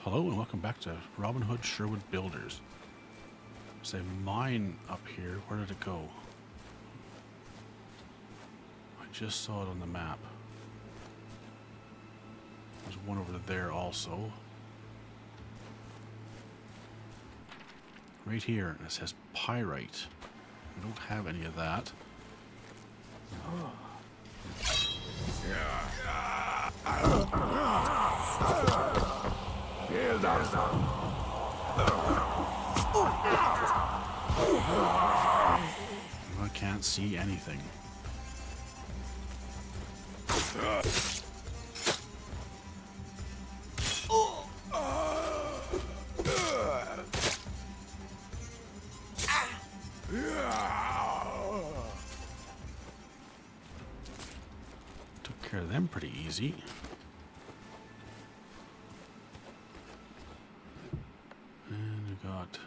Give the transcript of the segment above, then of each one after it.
Hello and welcome back to Robin Hood Sherwood Builders. There's a mine up here. Where did it go? I just saw it on the map. There's one over there also. Right here, and it says pyrite. We don't have any of that. I can't see anything. Took care of them pretty easy. And we got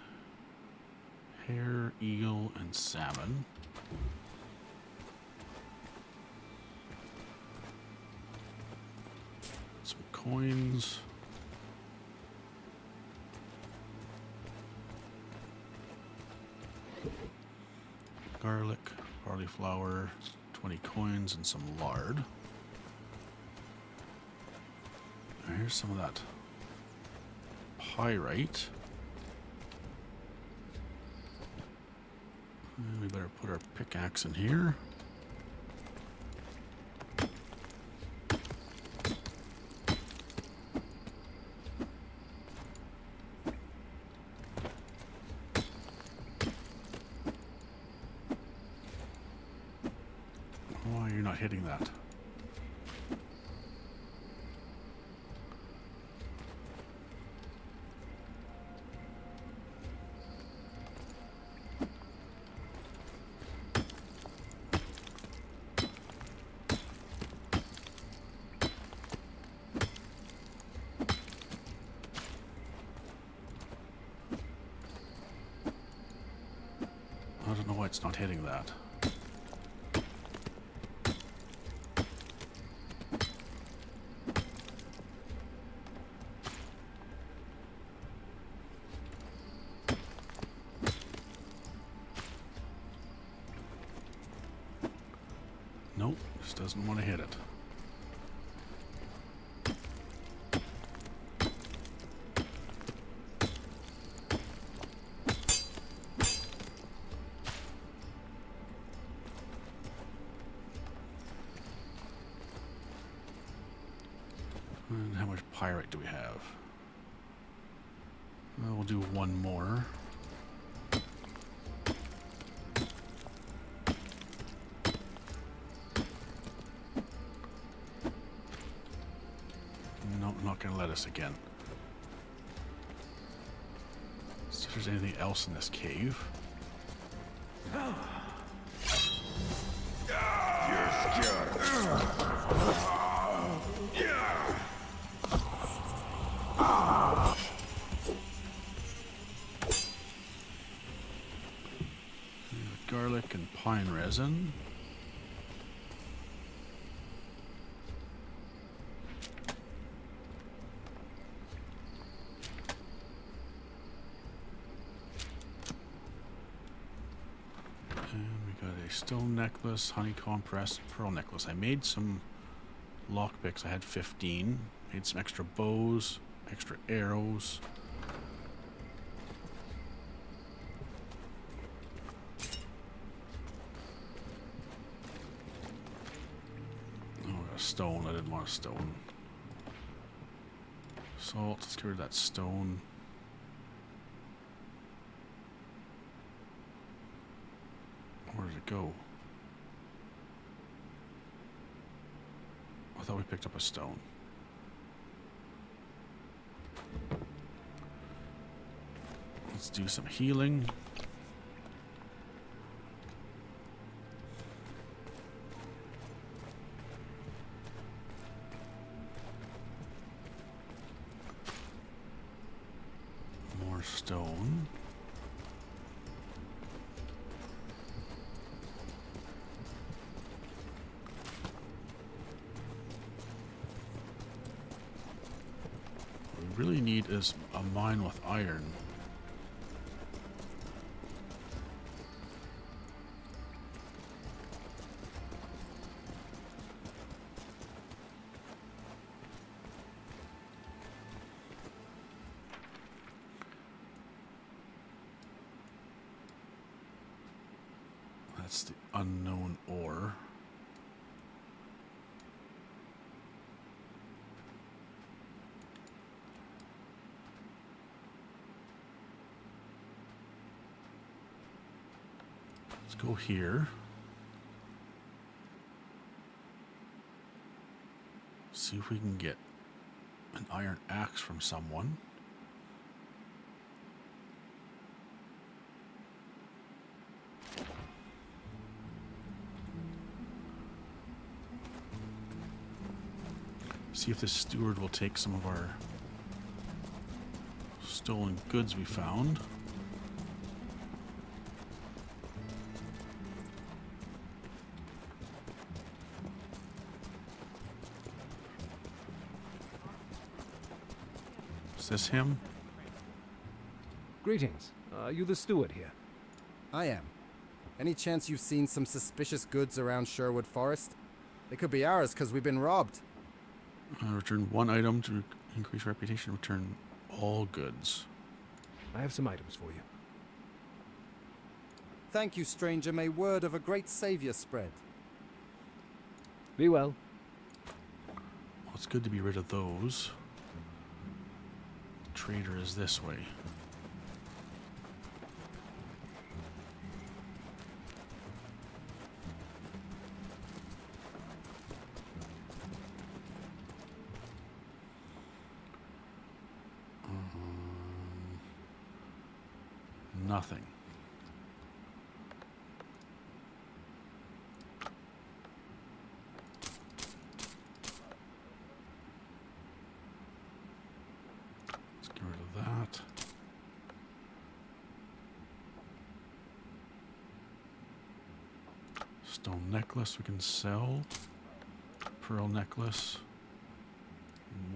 hare, eagle, and salmon. Some coins. Garlic, barley flour, 20 coins, and some lard. Now here's some of that pyrite. And we better put our pickaxe in here. Why are you not hitting that? I don't know why it's not hitting that. Nope, just doesn't want to hit it. And how much pyrite do we have? Well, we'll do one more. Nope, not going to let us again. See if there's anything else in this cave. You're scared. Garlic and pine resin. And we got a stone necklace, honeycomb pressed pearl necklace. I made some lockpicks. I had 15. Made some extra bows, extra arrows. Stone. I didn't want a stone. Salt. Let's get rid of that stone. Where did it go? I thought we picked up a stone. Let's do some healing. Stone. really need is a mine with iron. That's the unknown ore. Let's go here. See if we can get an iron axe from someone. See if this steward will take some of our stolen goods we found. Is this him? Greetings. Are you the steward here? I am. Any chance you've seen some suspicious goods around Sherwood Forest? They could be ours because we've been robbed. Return one item to increase reputation. Return all goods. I have some items for you. Thank you, stranger. May word of a great savior spread. Be well. Well, it's good to be rid of those. Trader is this way. Nothing. Let's get rid of that. Stone necklace we can sell. Pearl necklace.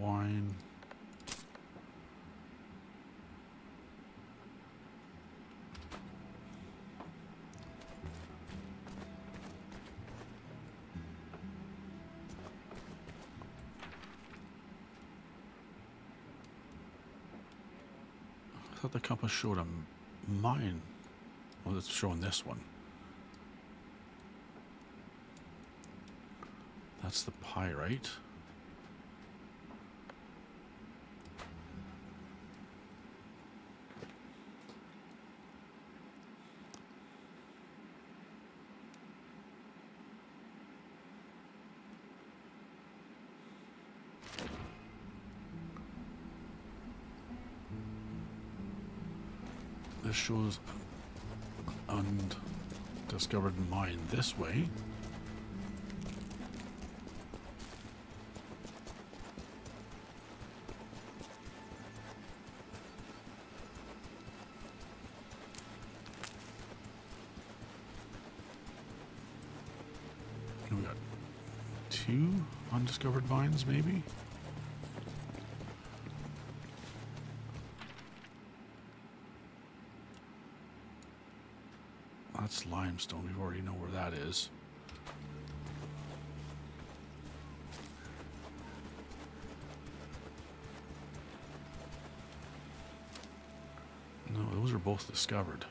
Wine. I thought the compass showed a mine. Well, it's showing this one. That's the pyrite. This shows an undiscovered mine this way. We got 2 undiscovered mines, maybe? That's limestone. We already know where that is. No, those are both discovered.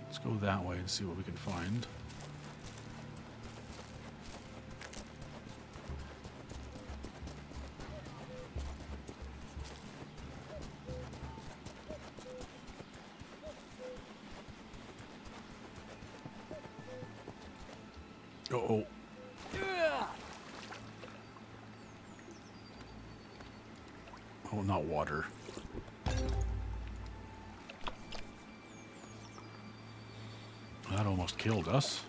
Let's go that way and see what we can find. Uh-oh. Oh, not water. That almost killed us.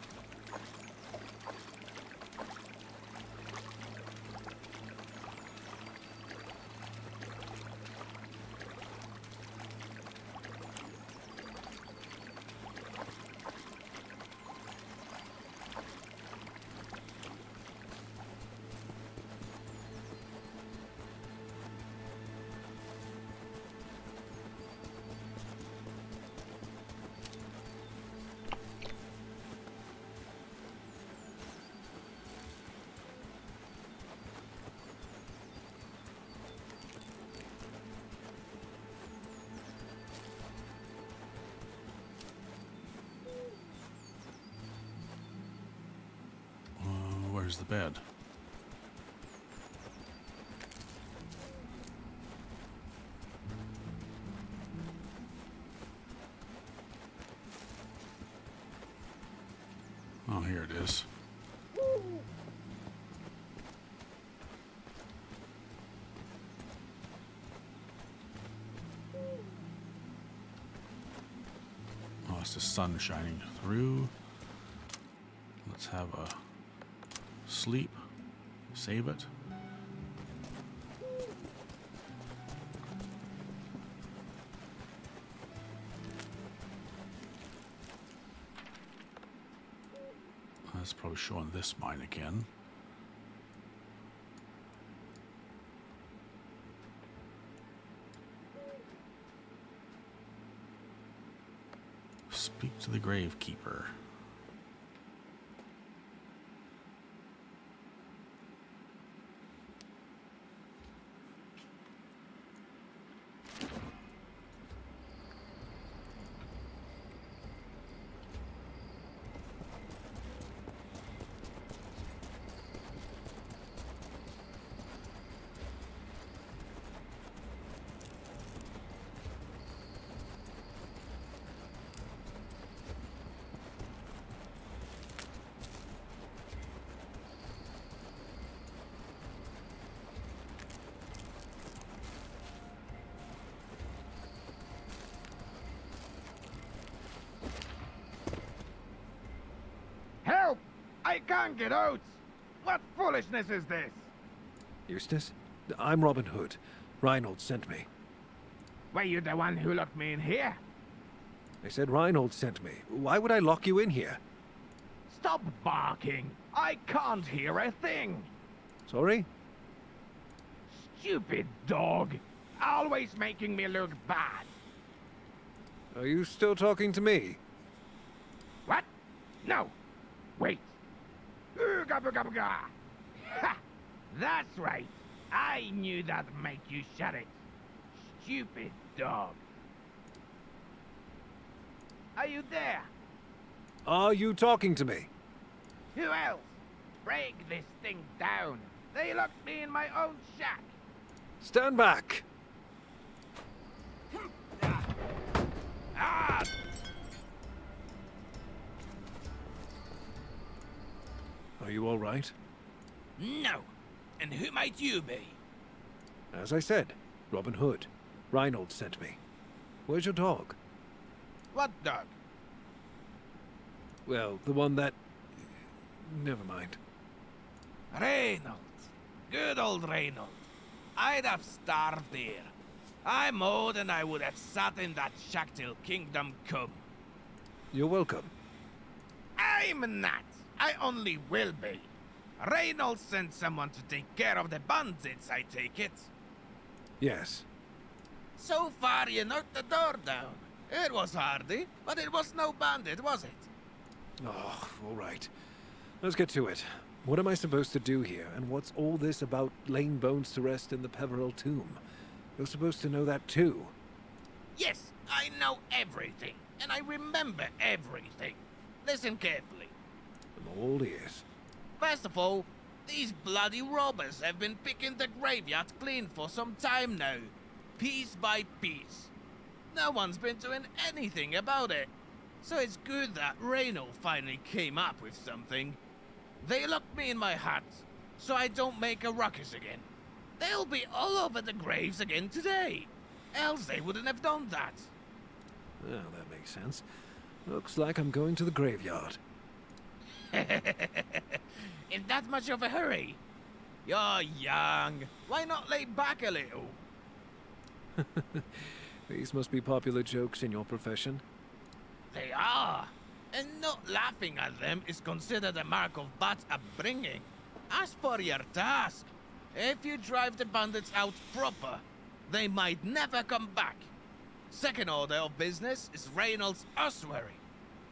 Where's the bed? Oh, here it is. Oh, it's the sun shining through. Let's have a sleep. Save it. That's probably showing this mine again. Speak to the gravekeeper. Help! I can't get out! What foolishness is this? Eustace? I'm Robin Hood. Reinhold sent me. Were you the one who locked me in here? They said Reinhold sent me. Why would I lock you in here? Stop barking! I can't hear a thing! Sorry? Stupid dog! Always making me look bad! Are you still talking to me? What? No! Wait! Ooga booga booga! Ha! That's right! I knew that'd make you shut it! Stupid dog! Are you there? Are you talking to me? Who else? Break this thing down! They locked me in my own shack! Stand back! Ah! Are you all right? No! And who might you be? As I said, Robin Hood. Reinhold sent me. Where's your dog? What dog? Well, the one that... Never mind. Reynold. Good old Reynold. I'd have starved here. I'm old and I would have sat in that shack till kingdom come. You're welcome. I'm not. I only will be. Reynold sent someone to take care of the bandits, I take it. Yes. So far you knocked the door down. It was hardy, but it was no bandit, was it? Oh, all right. Let's get to it. What am I supposed to do here, and what's all this about laying bones to rest in the Peveril tomb? You're supposed to know that too. Yes, I know everything, and I remember everything. Listen carefully. I'm all ears. First of all, these bloody robbers have been picking the graveyard clean for some time now, piece by piece. No one's been doing anything about it. So it's good that Reynold finally came up with something. They locked me in my hut, so I don't make a ruckus again. They'll be all over the graves again today. Else they wouldn't have done that. Well, that makes sense. Looks like I'm going to the graveyard. In that much of a hurry? You're young. Why not lay back a little? These must be popular jokes in your profession. They are. And not laughing at them is considered a mark of bad upbringing. As for your task, if you drive the bandits out proper, they might never come back. Second order of business is Reynold's ossuary.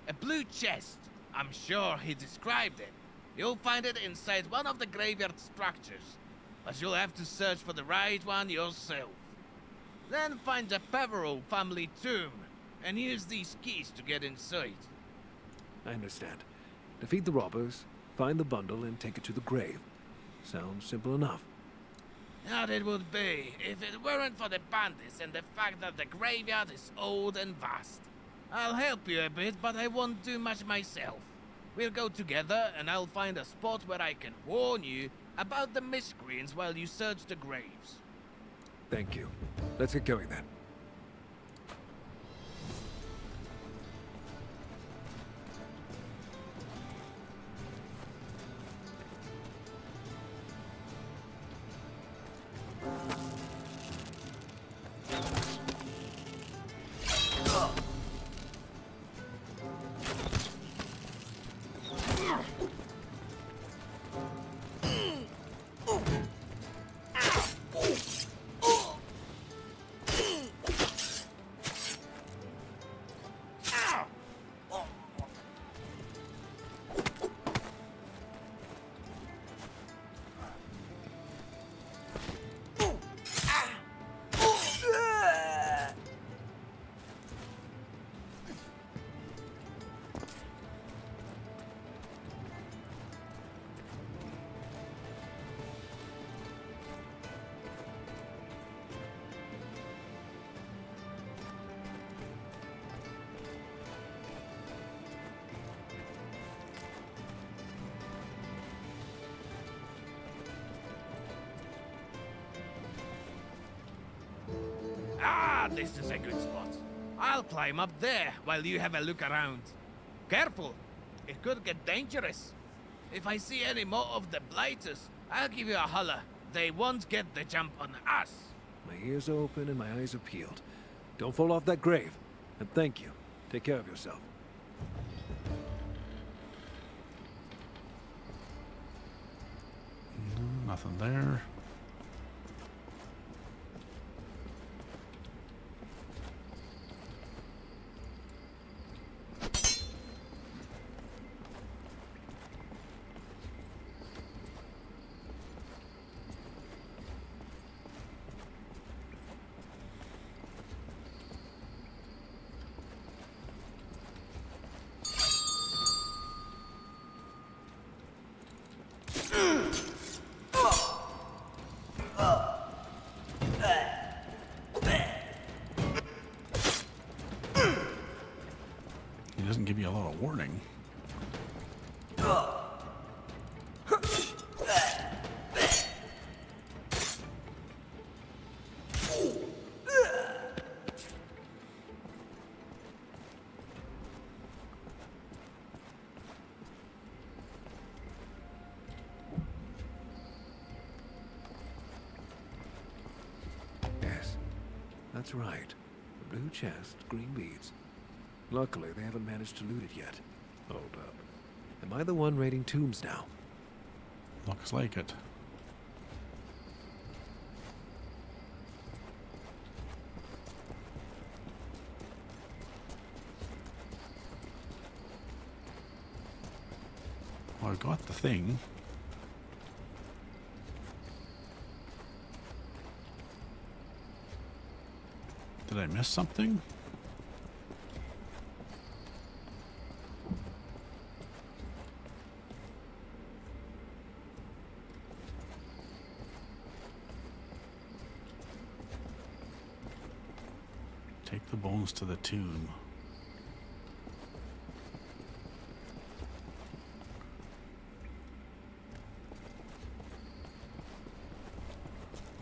A blue chest. I'm sure he described it. You'll find it inside one of the graveyard structures, but you'll have to search for the right one yourself. Then find the Peveril family tomb, and use these keys to get inside. I understand. Defeat the robbers, Find the bundle and take it to the grave. Sounds simple enough. That it would be, if it weren't for the bandits and the fact that the graveyard is old and vast. I'll help you a bit, but I won't do much myself. We'll go together, and I'll find a spot where I can warn you about the miscreants while you search the graves. Thank you. Let's get going then. Ah, this is a good spot. I'll climb up there while you have a look around. Careful, it could get dangerous. If I see any more of the blighters, I'll give you a holler. They won't get the jump on us. My ears are open and my eyes are peeled. Don't fall off that grave. And thank you. Take care of yourself. Nothing there. He doesn't give you a lot of warning. Yes, that's right. The blue chest, green beads. Luckily, they haven't managed to loot it yet. Hold up. Am I the one raiding tombs now? Looks like it. Well, I got the thing. Did I miss something? Take the bones to the tomb.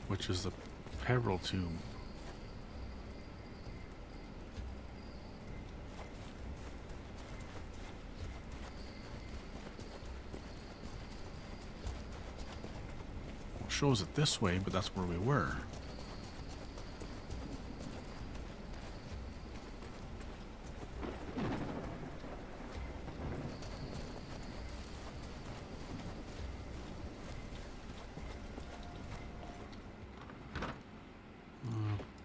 Which is the Peveril tomb. Well, it shows it this way, but that's where we were.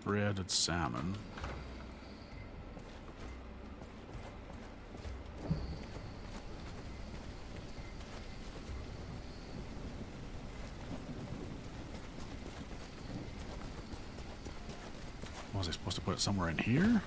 Breaded salmon. Was I supposed to put it somewhere in here?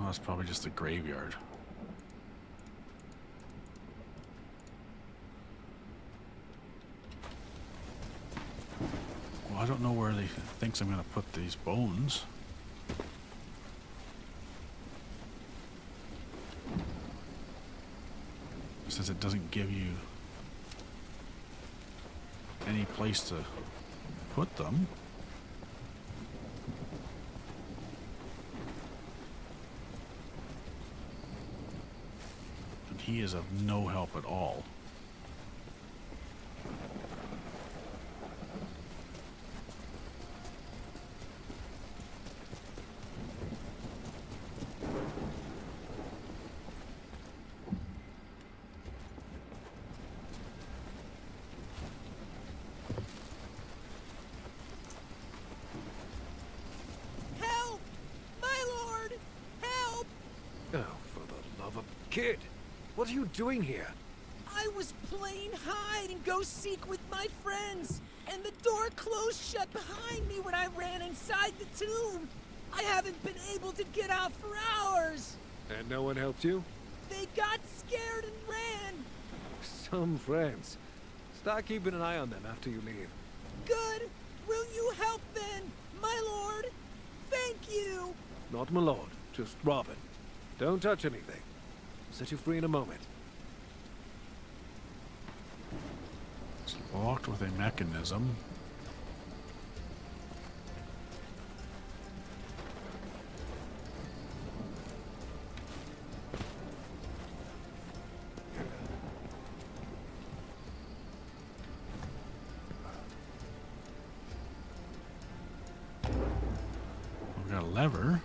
that's probably just the graveyard. Well, I don't know where they thinks I'm going to put these bones. Since it doesn't give you any place to put them. And he is of no help at all. Kid, what are you doing here? I was playing hide and go seek with my friends, and the door closed shut behind me when I ran inside the tomb. I haven't been able to get out for hours. And no one helped you? They got scared and ran. Some friends. Start keeping an eye on them after you leave. Good. Will you help then, my lord? Thank you. Not my lord, just Robin. Don't touch anything. I'll set you free in a moment. It's locked with a mechanism. We've got a lever.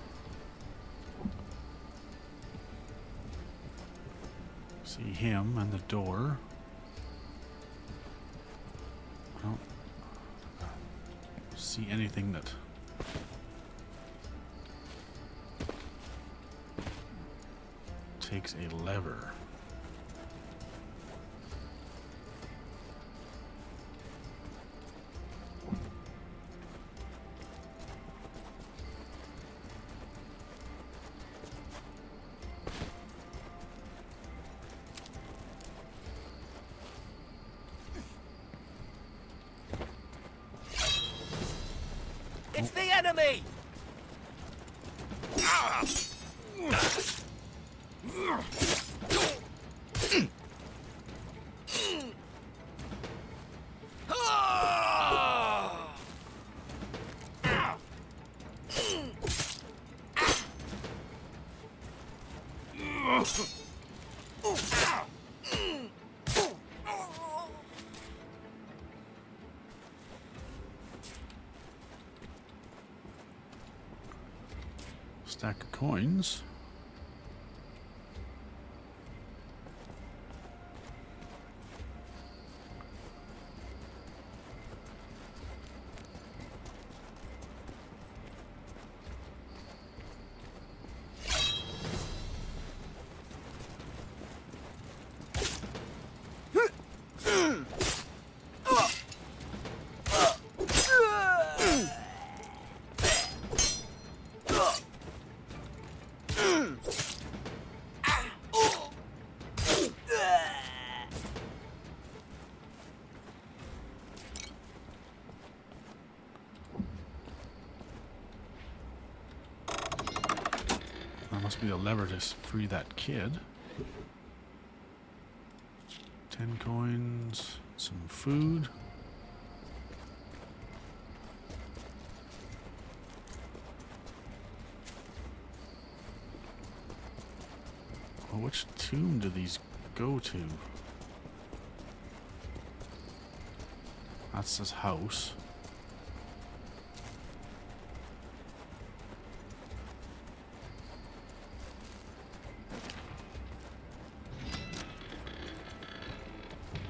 See him and the door. I don't see anything that takes a lever. It's the enemy! Stack of coins. That must be the lever to free that kid. 10 coins, some food. Well, which tomb do these go to? That's his house.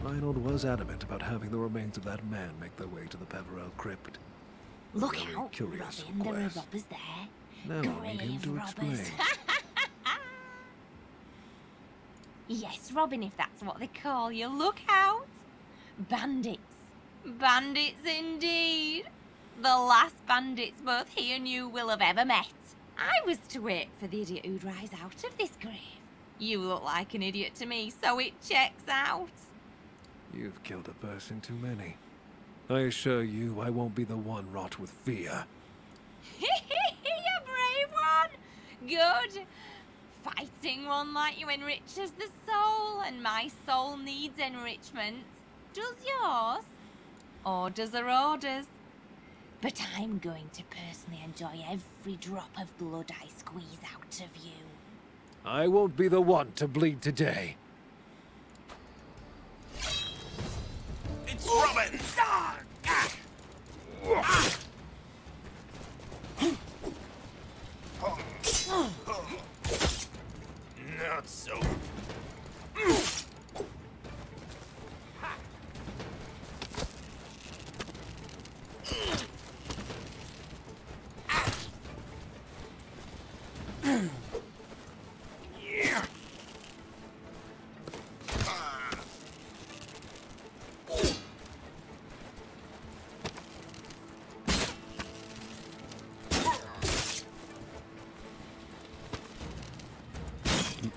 Reinhold was adamant about having the remains of that man make their way to the Peverell crypt. Look Very out, curious Robin, there are request. robbers there. Now I need him Grave to robbers. explain. Yes, Robin, if that's what they call you. Look out! Bandits. Bandits indeed. The last bandits both he and you will have ever met. I was to wait for the idiot who'd rise out of this grave. You look like an idiot to me, so it checks out. You've killed a person too many. I assure you, I won't be the one wrought with fear. You brave one! Good. Fighting one like you enriches the soul, and my soul needs enrichment. Does yours? Orders are orders. But I'm going to personally enjoy every drop of blood I squeeze out of you. I won't be the one to bleed today. It's Robin! Not so.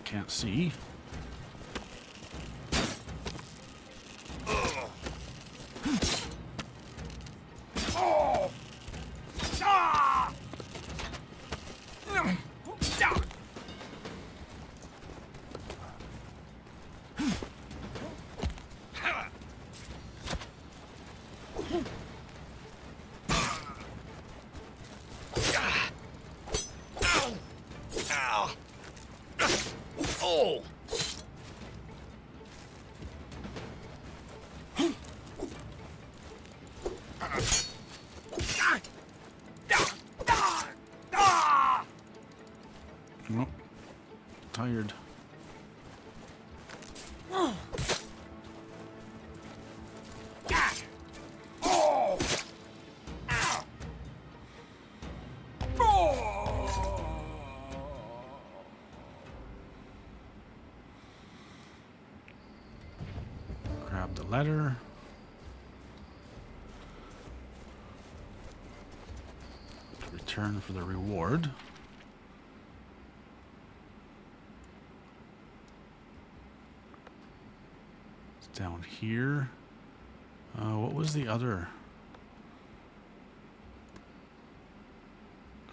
Can't see. Oh, tired. Grab the letter. Return for the reward. It's down here. What was the other?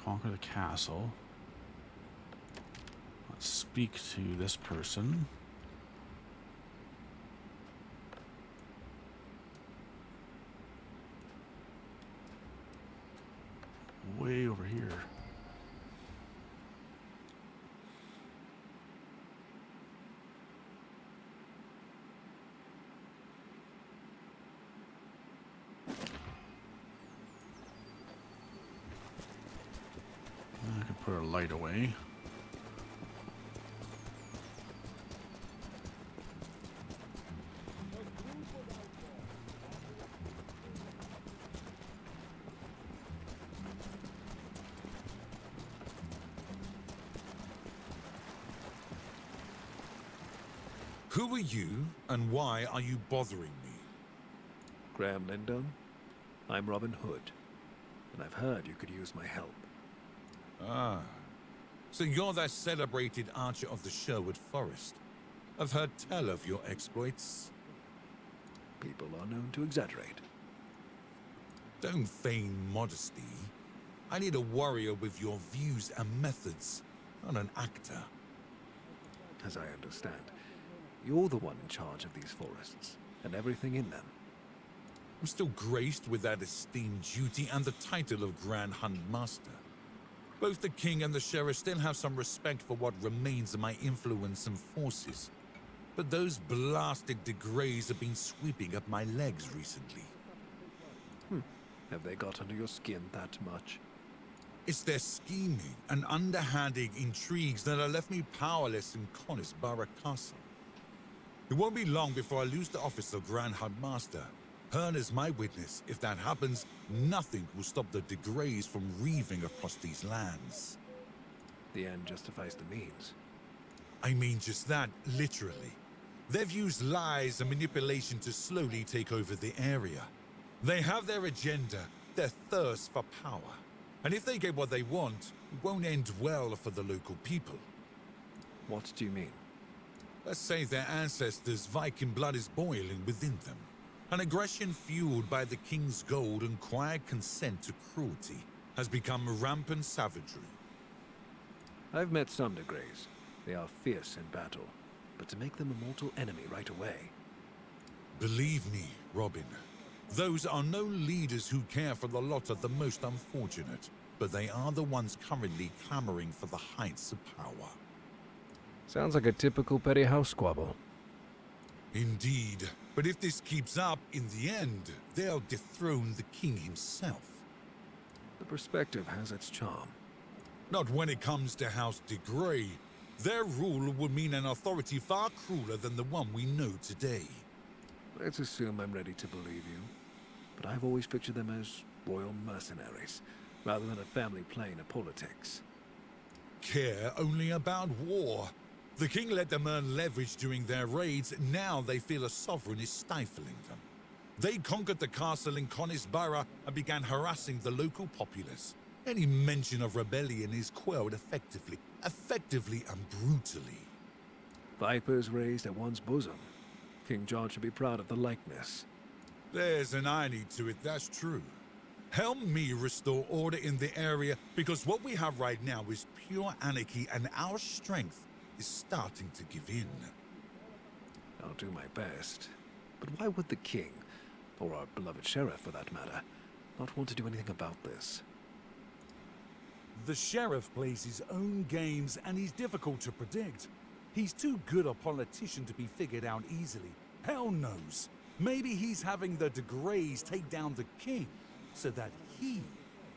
Conquer the castle. Let's speak to this person. Way over here. I can put our light away. Who are you, and why are you bothering me? Graham Lindon, I'm Robin Hood, and I've heard you could use my help. Ah, so you're that celebrated archer of the Sherwood Forest. I've heard tell of your exploits. People are known to exaggerate. Don't feign modesty. I need a warrior with your views and methods, not an actor. As I understand, you're the one in charge of these forests, and everything in them. I'm still graced with that esteemed duty and the title of Grand Hunt Master. Both the king and the sheriff still have some respect for what remains of my influence and forces. But those blasted degrays have been sweeping up my legs recently. Have they got under your skin that much? It's their scheming and underhanded intrigues that have left me powerless in Conisborough Castle. It won't be long before I lose the office of Grand Hunt Master. Hearn is my witness. If that happens, nothing will stop the degrays from reaving across these lands. The end justifies the means. I mean just that, literally. They've used lies and manipulation to slowly take over the area. They have their agenda, their thirst for power. And if they get what they want, it won't end well for the local people. What do you mean? Let's say their ancestors' Viking blood is boiling within them. An aggression fueled by the king's gold and quiet consent to cruelty has become rampant savagery. I've met some Degrays. They are fierce in battle, but to make them a mortal enemy right away. Believe me, Robin, those are no leaders who care for the lot of the most unfortunate, but they are the ones currently clamoring for the heights of power. Sounds like a typical petty house squabble. Indeed, but if this keeps up, in the end, they'll dethrone the king himself. The perspective has its charm. Not when it comes to House de Grey. Their rule would mean an authority far crueler than the one we know today. Let's assume I'm ready to believe you. But I've always pictured them as royal mercenaries, rather than a family playing of politics. Care only about war. The king let them earn leverage during their raids. Now they feel a sovereign is stifling them. They conquered the castle in Conisborough and began harassing the local populace. Any mention of rebellion is quelled effectively and brutally. Vipers raised at one's bosom. King John should be proud of the likeness. There's an irony to it, that's true. Help me restore order in the area, because what we have right now is pure anarchy and our strength is starting to give in. I'll do my best. But why would the king, or our beloved sheriff for that matter, not want to do anything about this? The sheriff plays his own games and he's difficult to predict. He's too good a politician to be figured out easily. Hell knows. Maybe he's having the de Greys take down the king so that he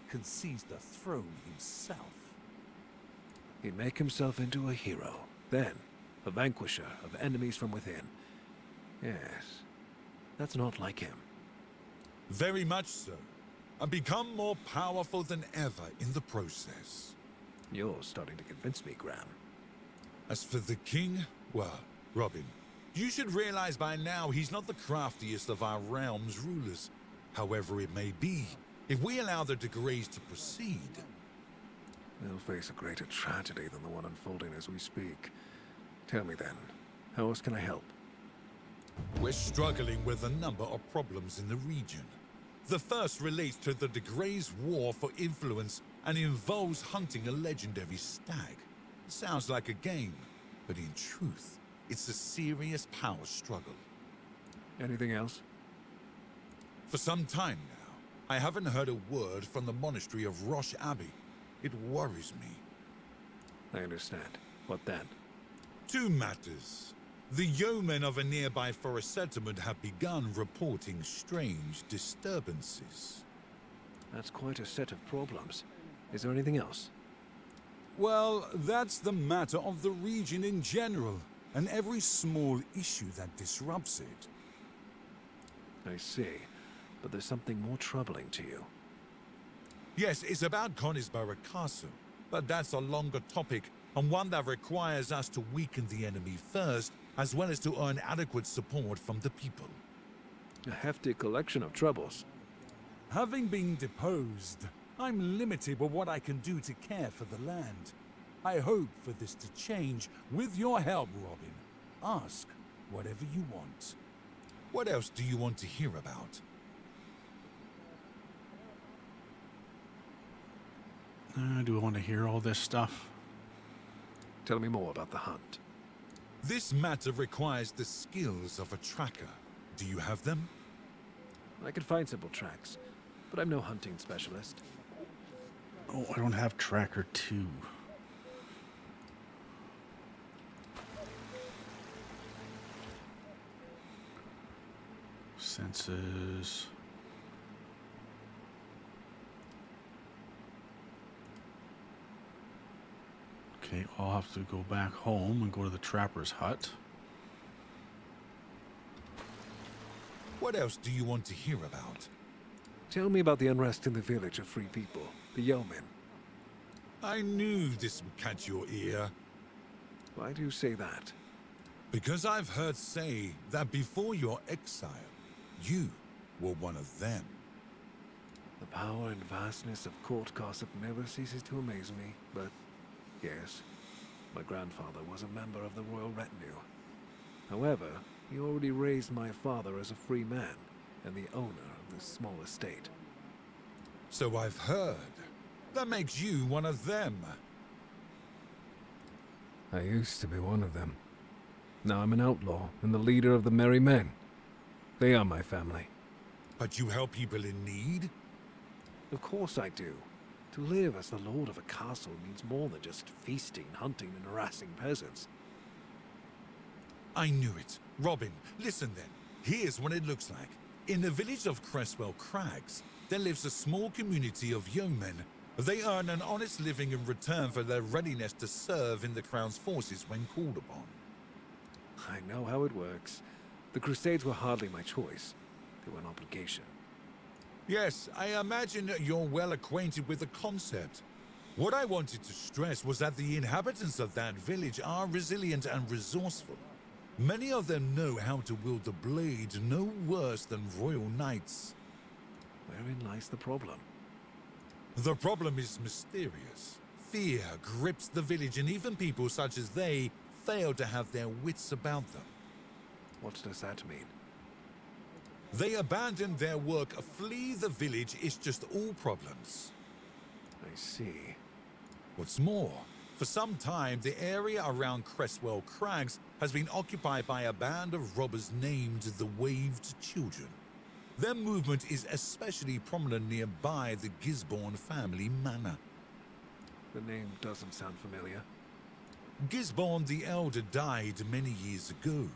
can seize the throne himself. He'd make himself into a hero, then a vanquisher of enemies from within. Yes, that's not like him. Very much so. And become more powerful than ever in the process. You're starting to convince me, Graham. As for the king, well, Robin, you should realize by now he's not the craftiest of our realm's rulers. However it may be, if we allow the de Greys to proceed... They'll face a greater tragedy than the one unfolding as we speak. Tell me then, how else can I help? We're struggling with a number of problems in the region. The first relates to the de Greys' war for influence and involves hunting a legendary stag. It sounds like a game, but in truth, it's a serious power struggle. Anything else? For some time now, I haven't heard a word from the monastery of Roche Abbey. It worries me. I understand. What then? Two matters. The yeomen of a nearby forest settlement have begun reporting strange disturbances. That's quite a set of problems. Is there anything else? Well, that's the matter of the region in general, and every small issue that disrupts it. I see. But there's something more troubling to you. Yes, it's about Conisborough Castle, but that's a longer topic, and one that requires us to weaken the enemy first, as well as to earn adequate support from the people. A hefty collection of troubles. Having been deposed, I'm limited with what I can do to care for the land. I hope for this to change with your help, Robin. Ask whatever you want. What else do you want to hear about? Do I want to hear all this stuff? Tell me more about the hunt. This matter requires the skills of a tracker. Do you have them? I could find simple tracks, but I'm no hunting specialist. Oh, I don't have Tracker 2. Senses. Okay, I'll have to go back home and go to the trapper's hut. What else do you want to hear about? Tell me about the unrest in the village of free people, the yeomen. I knew this would catch your ear. Why do you say that? Because I've heard say that before your exile, you were one of them. The power and vastness of court gossip never ceases to amaze me, but yes, my grandfather was a member of the royal retinue. However, he already raised my father as a free man and the owner of this small estate. So I've heard. That makes you one of them. I used to be one of them. Now I'm an outlaw and the leader of the Merry Men. They are my family. But you help people in need? Of course I do. To live as the lord of a castle means more than just feasting, hunting, and harassing peasants. I knew it. Robin, listen then. Here's what it looks like. In the village of Cresswell Crags, there lives a small community of yeomen. They earn an honest living in return for their readiness to serve in the Crown's forces when called upon. I know how it works. The Crusades were hardly my choice. They were an obligation. Yes, I imagine you're well acquainted with the concept. What I wanted to stress was that the inhabitants of that village are resilient and resourceful. Many of them know how to wield the blade no worse than royal knights. Wherein lies the problem? The problem is mysterious. Fear grips the village, and even people such as they fail to have their wits about them. What does that mean? They abandon their work, flee the village, it's just all problems. I see. What's more, for some time, the area around Cresswell Crags has been occupied by a band of robbers named the Waved Children. Their movement is especially prominent nearby the Gisborne family manor. The name doesn't sound familiar. Gisborne the Elder died many years ago.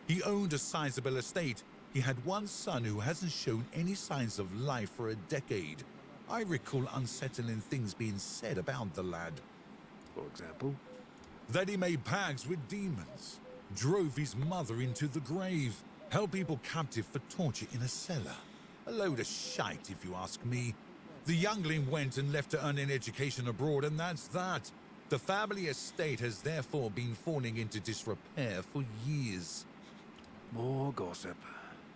He owned a sizable estate. He had one son who hasn't shown any signs of life for a decade. I recall unsettling things being said about the lad. For example? That he made pacts with demons, drove his mother into the grave, held people captive for torture in a cellar. A load of shite, if you ask me. The youngling went and left to earn an education abroad, and that's that. The family estate has therefore been falling into disrepair for years. More gossip.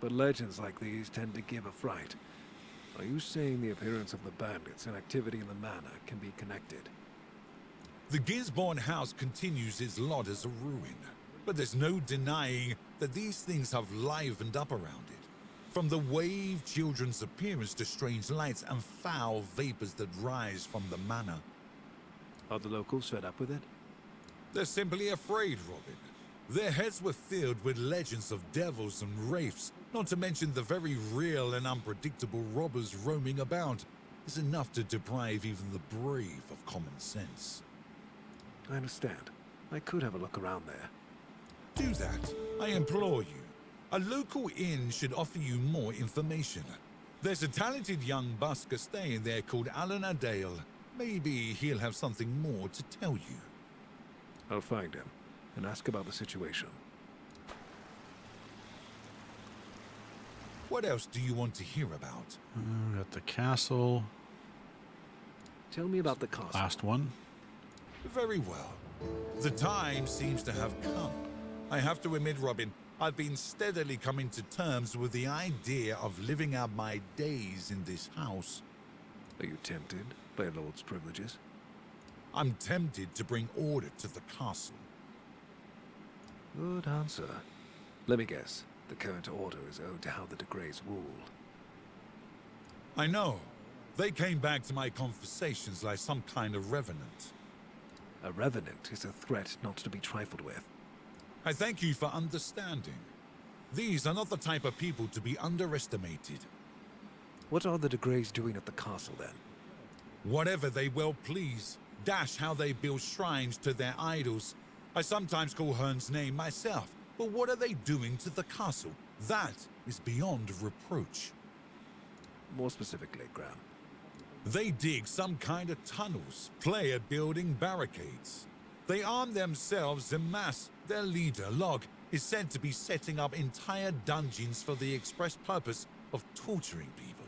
But legends like these tend to give a fright. Are you saying the appearance of the bandits and activity in the manor can be connected? The Gisborne house continues its lot as a ruin, but there's no denying that these things have livened up around it. From the Wave Children's appearance to strange lights and foul vapors that rise from the manor. Are the locals fed up with it? They're simply afraid, Robin. Their heads were filled with legends of devils and wraiths, not to mention the very real and unpredictable robbers roaming about. It's enough to deprive even the brave of common sense. I understand. I could have a look around there. Do that, I implore you. A local inn should offer you more information. There's a talented young busker staying there called Alan Adale. Maybe he'll have something more to tell you. I'll find him and ask about the situation. What else do you want to hear about? We got the castle. Tell me about the castle. Last one. Very well. The time seems to have come. I have to admit, Robin, I've been steadily coming to terms with the idea of living out my days in this house. Are you tempted by a lord's privileges? I'm tempted to bring order to the castle. Good answer. Let me guess. The current order is owed to how the de Greys rule. I know. They came back to my conversations like some kind of revenant. A revenant is a threat not to be trifled with. I thank you for understanding. These are not the type of people to be underestimated. What are the de Greys doing at the castle, then? Whatever they well please. Dash how they build shrines to their idols. I sometimes call Hearn's name myself. But what are they doing to the castle? That is beyond reproach. More specifically, Graham. They dig some kind of tunnels, play at building barricades. They arm themselves en masse. Their leader, Log, is said to be setting up entire dungeons for the express purpose of torturing people.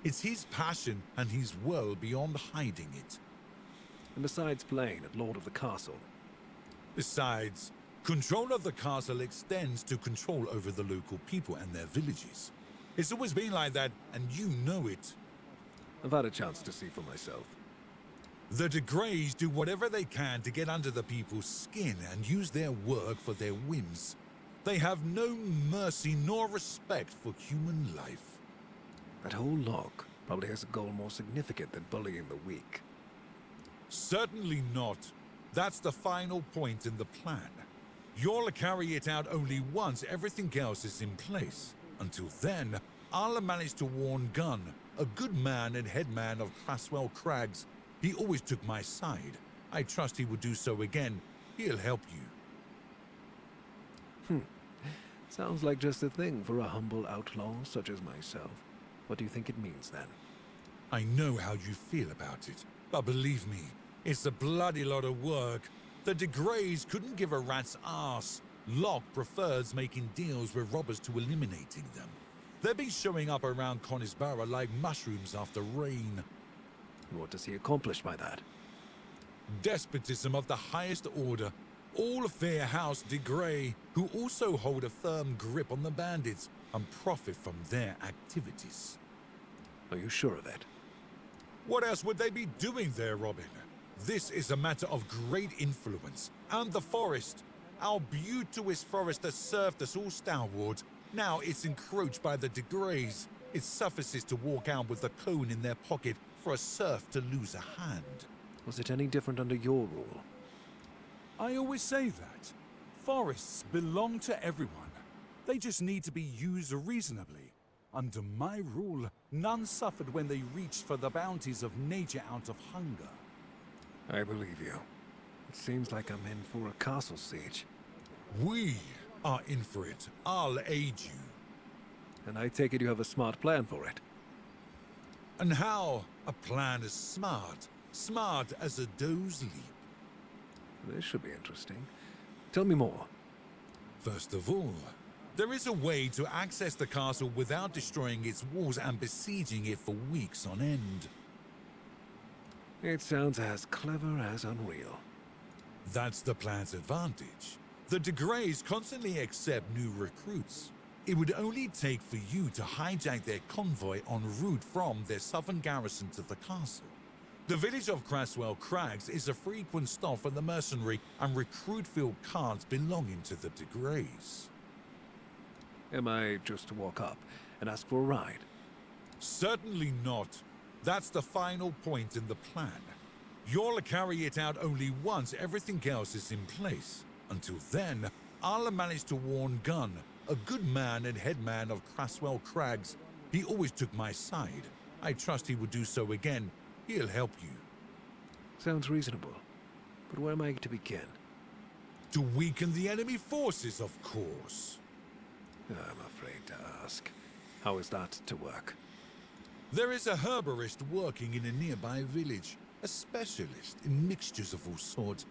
It's his passion, and he's well beyond hiding it. And besides playing at Lord of the Castle? Besides, control of the castle extends to control over the local people and their villages. It's always been like that, and you know it. I've had a chance to see for myself. The de Greys do whatever they can to get under the people's skin and use their work for their whims. They have no mercy nor respect for human life. That whole log probably has a goal more significant than bullying the weak. Certainly not. That's the final point in the plan. You'll carry it out only once everything else is in place. Until then, I'll manage to warn Gunn, a good man and headman of Craswell Crags. He always took my side. I trust he will do so again. He'll help you. Sounds like just the thing for a humble outlaw such as myself. What do you think it means, then? I know how you feel about it, but believe me, it's a bloody lot of work. The de Greys couldn't give a rat's ass. Locke prefers making deals with robbers to eliminating them. They'll be showing up around Conisborough like mushrooms after rain. And what does he accomplish by that? Despotism of the highest order. All fair House de Grey, who also hold a firm grip on the bandits and profit from their activities. Are you sure of it? What else would they be doing there, Robin? This is a matter of great influence. And the forest. Our beauteous forest has served us all stalwart. Now it's encroached by the de Greys. It suffices to walk out with a cone in their pocket for a serf to lose a hand. Was it any different under your rule? I always say that. Forests belong to everyone. They just need to be used reasonably. Under my rule, none suffered when they reached for the bounties of nature out of hunger. I believe you. It seems like I'm in for a castle siege. We are in for it. I'll aid you. And I take it you have a smart plan for it. And how a plan is smart. Smart as a doe's leap. This should be interesting. Tell me more. First of all, there is a way to access the castle without destroying its walls and besieging it for weeks on end. It sounds as clever as unreal. That's the plan's advantage. The de Greys constantly accept new recruits. It would only take for you to hijack their convoy en route from their southern garrison to the castle. The village of Craswell Crags is a frequent stop for the mercenary and recruit-filled carts belonging to the de Greys. Am I just to walk up and ask for a ride? Certainly not. That's the final point in the plan. You'll carry it out only once everything else is in place. Until then, I'll manage to warn Gunn, a good man and headman of Craswell Crags. He always took my side. I trust he will do so again. He'll help you. Sounds reasonable. But where am I to begin? To weaken the enemy forces, of course. I'm afraid to ask. How is that to work? There is a herborist working in a nearby village, a specialist in mixtures of all sorts.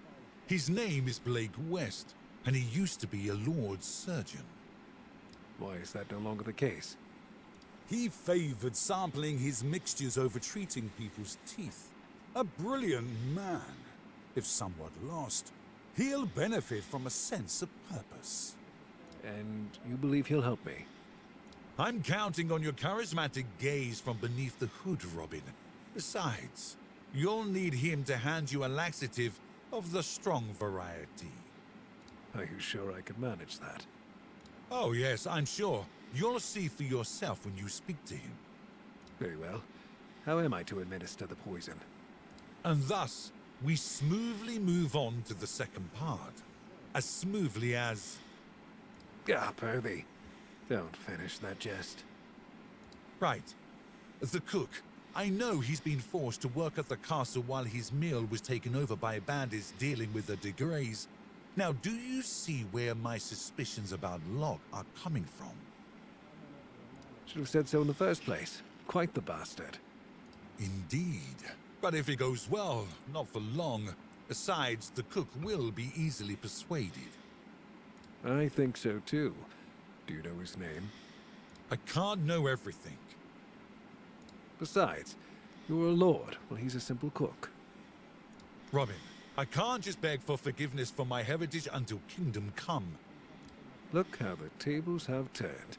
His name is Blake West, and he used to be a Lord's surgeon. Why is that no longer the case? He favored sampling his mixtures over treating people's teeth. A brilliant man. If somewhat lost, he'll benefit from a sense of purpose. And you believe he'll help me? I'm counting on your charismatic gaze from beneath the hood, Robin. Besides, you'll need him to hand you a laxative of the strong variety. Are you sure I could manage that? Oh yes, I'm sure. You'll see for yourself when you speak to him. Very well. How am I to administer the poison? And thus, we smoothly move on to the second part. As smoothly as... Ah, Perthy. Don't finish that jest. Right. The cook. I know he's been forced to work at the castle while his meal was taken over by bandits dealing with the de Greys. Now, do you see where my suspicions about Locke are coming from? Should have said so in the first place. Quite the bastard. Indeed. But if it goes well, not for long. Besides, the cook will be easily persuaded. I think so too. Do you know his name? I can't know everything. Besides, you're a lord, while he's a simple cook. Robin, I can't just beg for forgiveness for my heritage until kingdom come. Look how the tables have turned.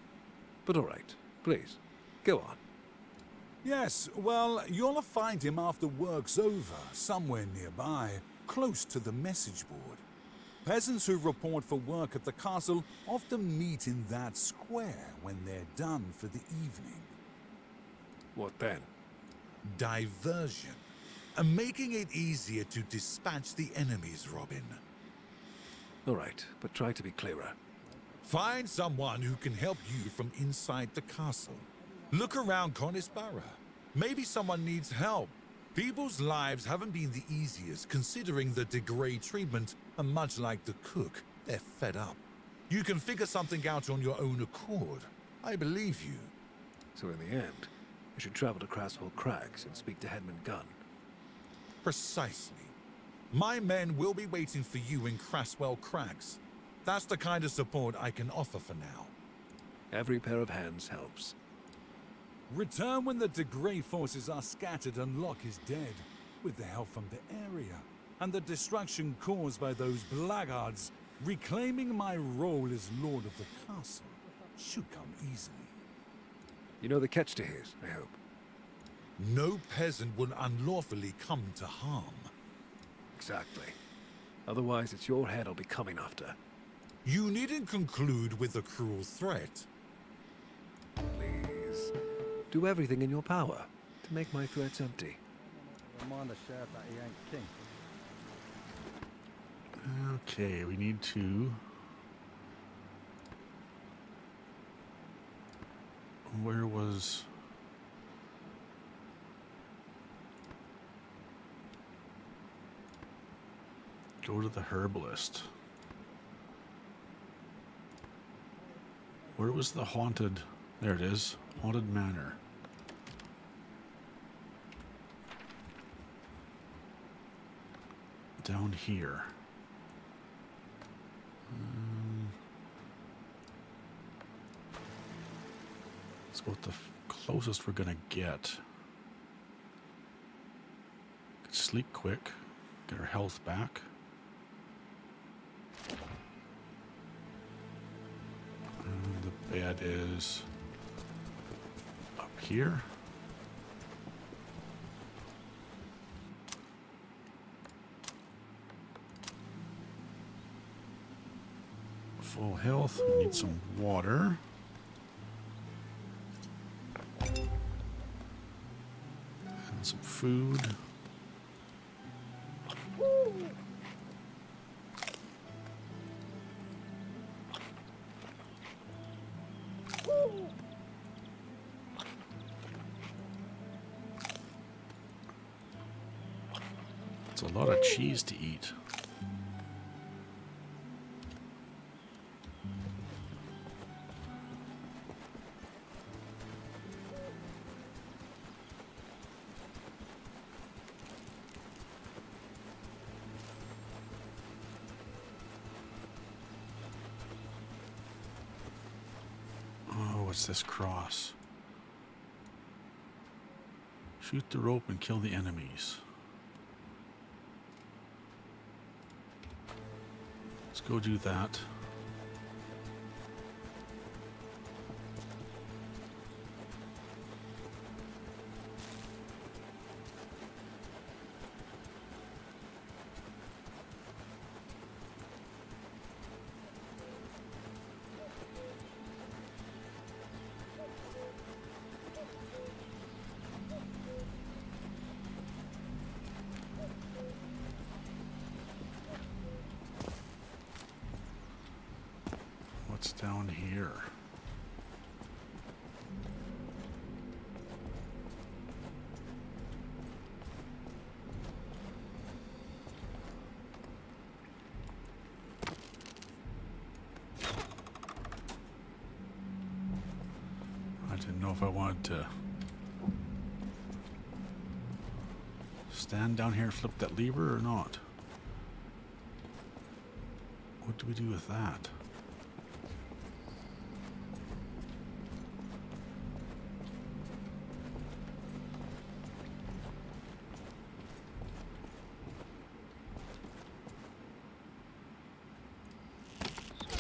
But all right, please, go on. Yes, well, you'll find him after work's over, somewhere nearby, close to the message board. Peasants who report for work at the castle often meet in that square when they're done for the evening. What then? Diversion. And making it easier to dispatch the enemies, Robin. All right, but try to be clearer. Find someone who can help you from inside the castle. Look around Conisborough. Maybe someone needs help. People's lives haven't been the easiest considering the degrade treatment, and much like the cook, they're fed up. You can figure something out on your own accord. I believe you. So in the end, I should travel to Craswell Crags and speak to Headman Gunn. Precisely. My men will be waiting for you in Craswell Crags. That's the kind of support I can offer for now. Every pair of hands helps. Return when the Degrey forces are scattered and Locke is dead, with the help from the area, and the destruction caused by those blackguards. Reclaiming my role as Lord of the Castle should come easily. You know the catch to his, I hope. No peasant will unlawfully come to harm. Exactly. Otherwise, it's your head I'll be coming after. You needn't conclude with a cruel threat. Please, do everything in your power to make my threats empty. Remind the sheriff that he ain't king. Okay, we need to... Where was... Go to the herbalist. Where was the haunted... There it is. Haunted Manor. Down here. Let's go with the closest we're gonna get. Sleep quick. Get our health back. And the bed is up here. Full health. We need some water. And some food. It's a lot of cheese to eat. Oh, what's this cross? Shoot the rope and kill the enemies. Let's go do that. What's down here? I didn't know if I wanted to stand down here and flip that lever or not. What do we do with that?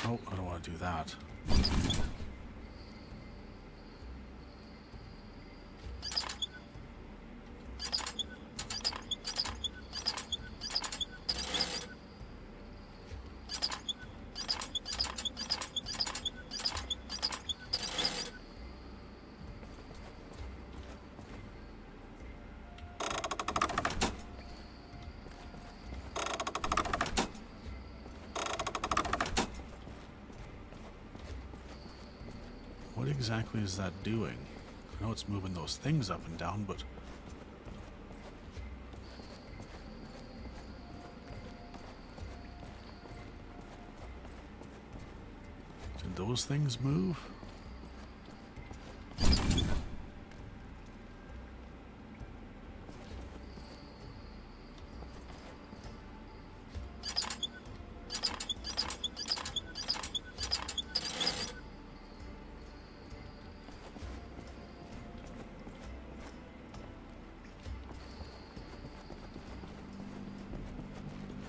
Oh, I don't want to do that. exactly is that doing? I know it's moving those things up and down, but... Did those things move?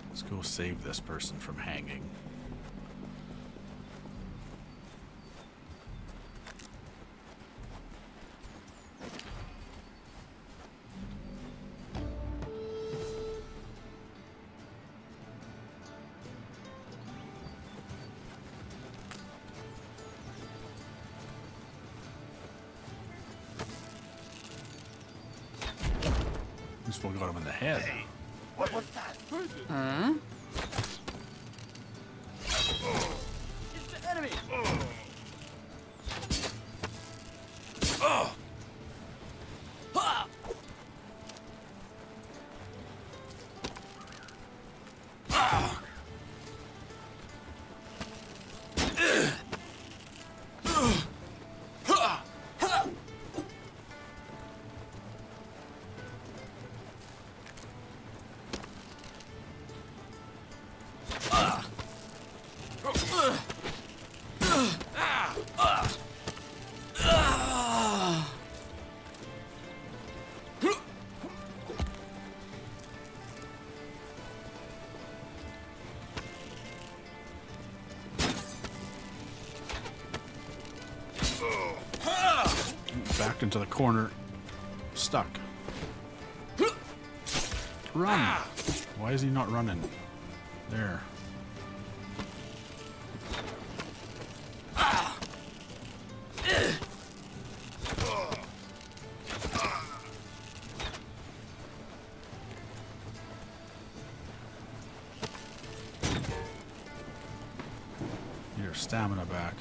Let's go save this person from hanging. This one got him in the head. Hey, what was that? Huh? It's the enemy! Backed into the corner. Stuck. Run! Why is he not running? There. Your stamina back.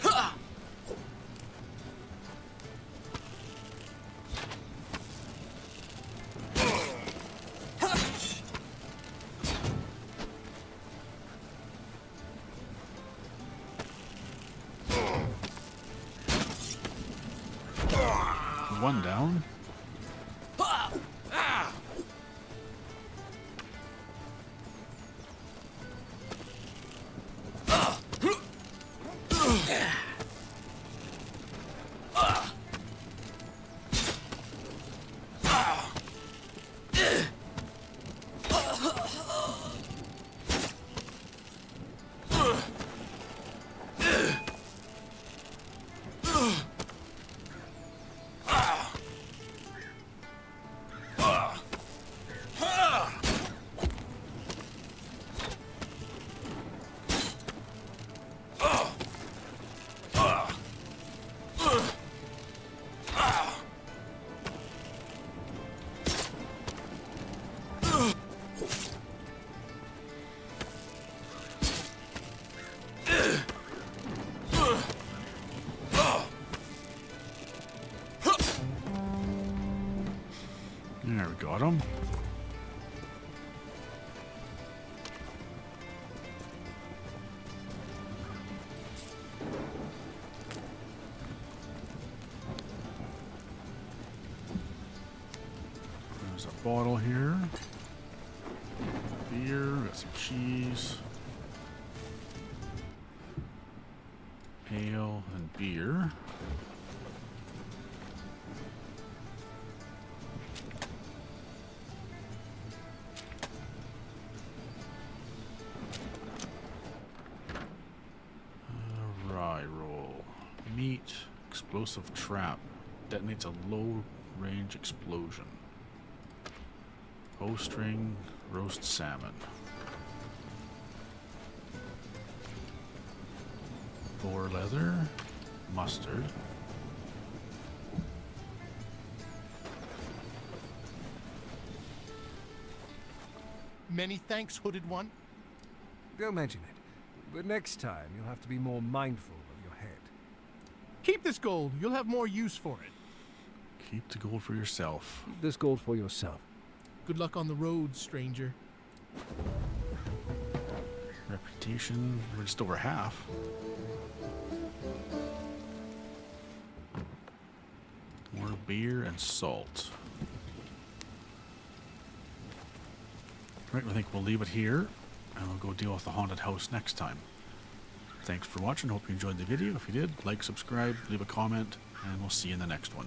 One down. There we got him. There's a bottle here. Beer, got some cheese. Ale and beer. Rye roll. Meat. Explosive trap. Detonates a low-range explosion. Bowstring. Roast salmon. Boar leather. Mustard. Many thanks, Hooded One. Don't mention it. But next time, you'll have to be more mindful of your head. Keep this gold. You'll have more use for it. Keep the gold for yourself. This gold for yourself. Good luck on the road, stranger. Reputation, we're just over half. More beer and salt. Right, I think we'll leave it here, and we'll go deal with the haunted house next time. Thanks for watching. Hope you enjoyed the video. If you did, like, subscribe, leave a comment, and we'll see you in the next one.